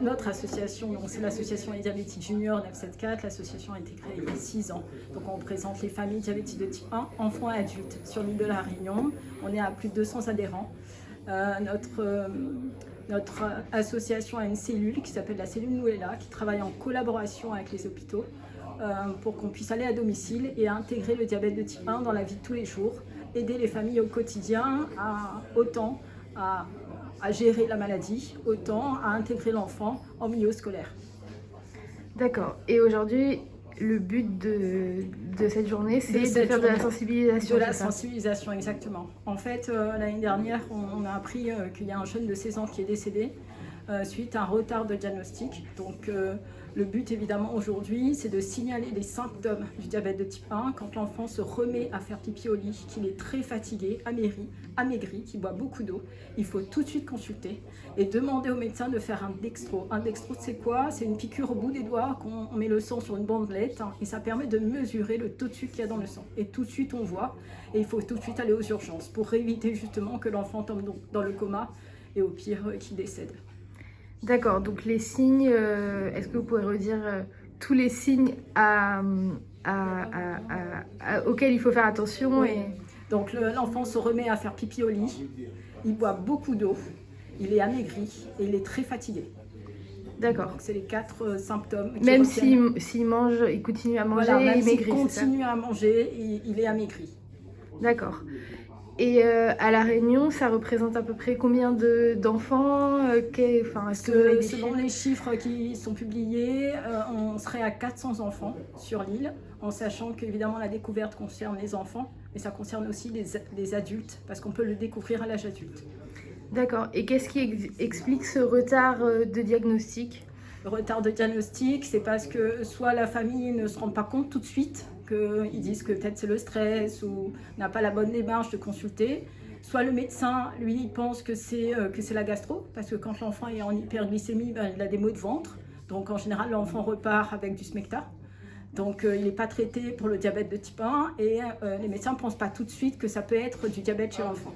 notre association, c'est l'association Les Diabétiques Juniors 974, l'association a été créée il y a 6 ans. Donc on représente les familles diabétiques de type 1, enfants et adultes, sur l'île de la Réunion. On est à plus de 200 adhérents. Notre association a une cellule qui s'appelle la cellule Nouella, qui travaille en collaboration avec les hôpitaux pour qu'on puisse aller à domicile et intégrer le diabète de type 1 dans la vie de tous les jours, aider les familles au quotidien autant à gérer la maladie, autant à intégrer l'enfant en milieu scolaire. D'accord. Et aujourd'hui, le but de cette journée, c'est de faire de la sensibilisation. De la sensibilisation, exactement. En fait, l'année dernière, on a appris qu'il y a un jeune de 16 ans qui est décédé suite à un retard de diagnostic. Donc, le but, évidemment, aujourd'hui, c'est de signaler les symptômes du diabète de type 1 quand l'enfant se remet à faire pipi au lit, qu'il est très fatigué, amaigri, qu'il boit beaucoup d'eau. Il faut tout de suite consulter et demander au médecin de faire un dextro. Un dextro, c'est quoi? C'est une piqûre au bout des doigts qu'on met le sang sur une bandelette et ça permet de mesurer le taux de sucre qu'il y a dans le sang. Et tout de suite, on voit et il faut tout de suite aller aux urgences pour éviter justement que l'enfant tombe dans le coma et au pire, qu'il décède. D'accord, donc les signes, est-ce que vous pouvez redire tous les signes auxquels il faut faire attention? Oui. Donc l'enfant se remet à faire pipi au lit, il boit beaucoup d'eau, il est amaigri et il est très fatigué. D'accord. C'est les 4 symptômes. Même s'il mange, il continue à manger, voilà, même il maigrit, s'il continue à manger, il est amaigri. D'accord. Et à La Réunion, ça représente à peu près combien d'enfants Selon les chiffres qui sont publiés, on serait à 400 enfants sur l'île, en sachant qu'évidemment la découverte concerne les enfants, mais ça concerne aussi les adultes, parce qu'on peut le découvrir à l'âge adulte. D'accord. Et qu'est-ce qui explique ce retard de diagnostic? Le retard de diagnostic, c'est parce que soit la famille ne se rend pas compte tout de suite, qu'ils disent que peut-être c'est le stress ou n'a pas la bonne démarche de consulter, soit le médecin, lui, il pense que c'est la gastro, parce que quand l'enfant est en hyperglycémie, il a des maux de ventre, donc en général l'enfant repart avec du smecta. Donc il n'est pas traité pour le diabète de type 1 et les médecins ne pensent pas tout de suite que ça peut être du diabète chez l'enfant.